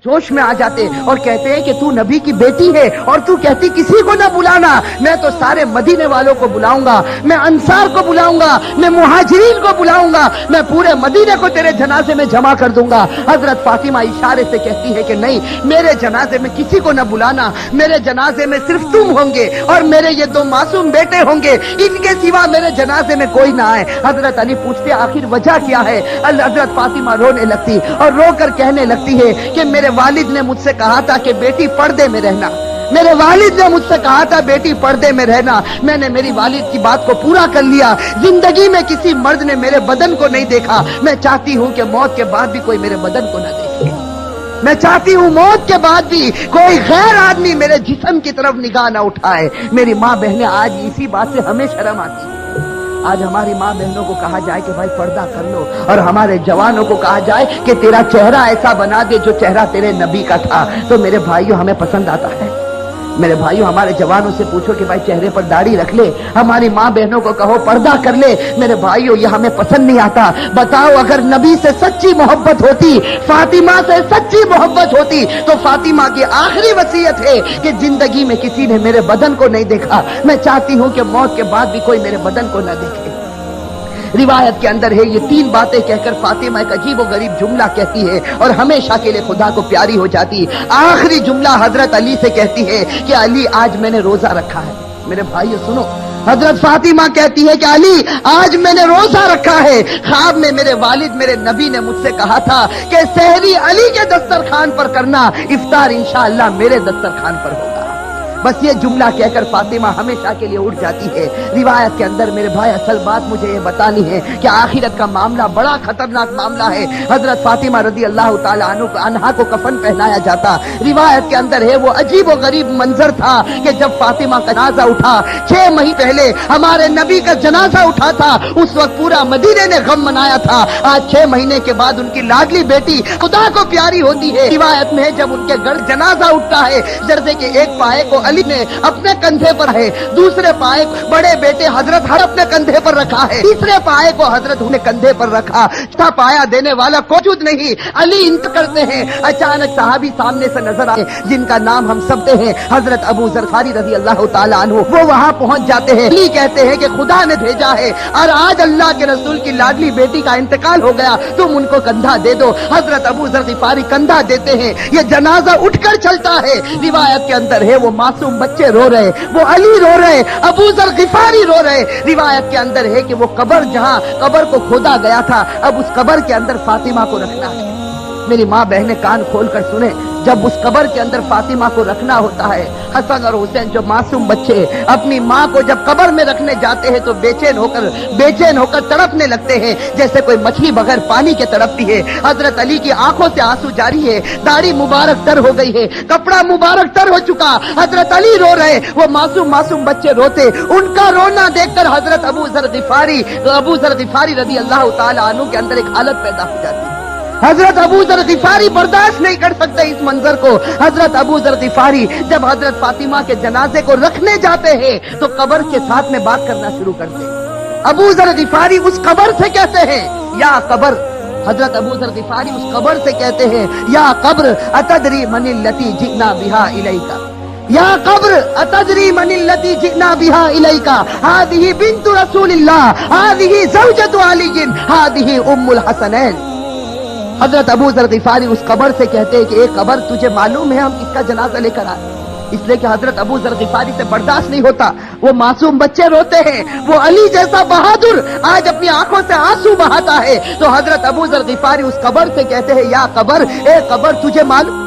जोश में आ जाते और कहते हैं कि तू नबी की बेटी है और तू कहती किसी को ना बुलाना। मैं तो सारे मदीने वालों को बुलाऊंगा, मैं अंसार को बुलाऊंगा, मैं मुहाजिरीन को बुलाऊंगा, मैं पूरे मदीने को तेरे जनाजे में जमा कर दूंगा। हजरत फातिमा इशारे से कहती है कि नहीं, मेरे जनाजे में किसी को ना बुलाना, मेरे जनाजे में सिर्फ तुम होंगे और मेरे ये दो मासूम बेटे होंगे, इनके सिवा मेरे जनाजे में कोई ना आए। हजरत अली पूछते आखिर वजह क्या है? हजरत फातिमा रोने लगती और रोकर कहने लगती है कि मेरे वालिद ने मुझसे कहा था कि बेटी पर्दे में रहना, मेरे वालिद ने मुझसे कहा था बेटी पर्दे में रहना। मैंने मेरी वालिद की बात को पूरा कर लिया। जिंदगी में किसी मर्द ने मेरे बदन को नहीं देखा। मैं चाहती हूं कि मौत के बाद भी कोई मेरे बदन को ना देखे। मैं चाहती हूं मौत के बाद भी कोई गैर आदमी मेरे जिस्म की तरफ निगाह ना उठाए। मेरी माँ बहनें आज इसी बात से हमें शर्म आती है। आज हमारी माँ बहनों को कहा जाए कि भाई पर्दा कर लो, और हमारे जवानों को कहा जाए कि तेरा चेहरा ऐसा बना दे जो चेहरा तेरे नबी का था। तो मेरे भाइयों हमें पसंद आता है? मेरे भाइयों हमारे जवानों से पूछो कि भाई चेहरे पर दाढ़ी रख ले। हमारी माँ बहनों को कहो पर्दा कर ले। मेरे भाइयों ये हमें पसंद नहीं आता। बताओ अगर नबी से सच्ची मोहब्बत होती, फातिमा से सच्ची मोहब्बत होती, तो फातिमा की आखिरी वसीयत है कि जिंदगी में किसी ने मेरे बदन को नहीं देखा। मैं चाहती हूं कि मौत के बाद भी कोई मेरे बदन को न देखे। रिवायत के अंदर है ये तीन बातें कहकर फातिमा एक अजीब और गरीब जुमला कहती है और हमेशा के लिए खुदा को प्यारी हो जाती। आखिरी जुमला हजरत अली से कहती है कि अली आज मैंने रोजा रखा है। मेरे भाइयों सुनो, हजरत फातिमा कहती है कि अली आज मैंने रोजा रखा है। ख्वाब में मेरे वालिद मेरे नबी ने मुझसे कहा था कि सहरी अली के दस्तरखान पर करना, इफ्तार इंशाअल्लाह मेरे दस्तरखान पर होगा। बस ये जुमला कहकर फातिमा हमेशा के लिए उठ जाती है। रिवायत के अंदर मेरे भाई असल बात मुझे ये बतानी है कि आखिरत का मामला बड़ा खतरनाक मामला है। हजरत फातिमा रदी अल्लाह ताला अन्हा को कफन पहनाया जाता। रिवायत के अंदर है वो अजीब और गरीब मंजर था कि जब फातिमा का जनाजा उठा, 6 महीने पहले हमारे नबी का जनाजा उठा था, उस वक्त पूरा मदीने ने गम मनाया था। आज 6 महीने के बाद उनकी लाडली बेटी खुदा को प्यारी होती है। रिवायत में जब उनके घर जनाजा उठता है, जर्दे के एक पाए को अली ने अपने कंधे पर है, दूसरे पाए बड़े बेटे हजरत हर अपने कंधे पर रखा है, तीसरे पाए को हजरत ने कंधे पर रखा। चौथा पाया देने वाला मौजूद नहीं। अली इंतजार करते हैं। अचानक सहाबी सामने से नजर आए जिनका नाम हम सबते हैं, हजरत अबू जर ग़िफ़ारी रज़ी अल्लाह ताला अन्हु। वो वहां पहुंच जाते हैं। अली कहते हैं कि खुदा ने भेजा है और आज अल्लाह के रसूल की लाडली बेटी का इंतकाल हो गया, तुम उनको कंधा दे दो। हजरत अबू जर ग़िफ़ारी कंधा देते हैं। ये जनाजा उठकर चलता है। रिवायत के अंदर है वो मासूम बच्चे रो रहे, वो अली रो रहे, अबू जर ग़िफ़ारी रो रहे। रिवायत के अंदर है कि वो कब्र जहां कब्र को खोदा गया था, अब उस कब्र के अंदर फातिमा को रखना है। मेरी माँ बहनें कान खोलकर सुने, जब उस कब्र के अंदर फातिमा को रखना होता है, हसन और हुसैन जो मासूम बच्चे अपनी माँ को जब कब्र में रखने जाते हैं तो बेचैन होकर तड़पने लगते हैं, जैसे कोई मछली बगैर पानी के तड़पती है। हजरत अली की आंखों से आंसू जारी है, दाढ़ी मुबारक तर हो गई है, कपड़ा मुबारक तर हो चुका। हजरत अली रो रहे, वो मासूम बच्चे रोते। उनका रोना देखकर हजरत अबू जर ग़िफ़ारी रज़ी अल्लाह ताला अन्हु के अंदर एक हालत पैदा हो जाती है। हजरत अबू जर ग़िफ़ारी बर्दाश्त नहीं कर सकते इस मंजर को। हजरत अबू जर ग़िफ़ारी जब हजरत फातिमा के जनाजे को रखने जाते हैं तो कब्र के साथ में बात करना शुरू करते हैं। अबू जर ग़िफ़ारी उस कब्र से कहते हैं, या कब्र, हजरत अबू जर ग़िफ़ारी उस कब्र से कहते हैं, या कब्र अतदरी मनिल्लती जिना बिहा इलैका, या कब्र अतदरी मनिल्लती जिना बिहा इलैका, हादिही बिन्तु रसूलिल्लाह, हादिही ज़ौजतु अलीइन, हादिही उम्मुल हसनैन। हजरत अबू जर ग़िफ़ारी उस कब्र से कहते हैं कि एक कब्र, तुझे मालूम है हम किसका जनाजा लेकर आए? इसलिए कि हजरत अबू जर ग़िफ़ारी से बर्दाश्त नहीं होता। वो मासूम बच्चे रोते हैं, वो अली जैसा बहादुर आज अपनी आंखों से आंसू बहाता है। तो हजरत अबू जर ग़िफ़ारी उस कब्र से कहते हैं, या कब्र, ए कब्र तुझे मालूम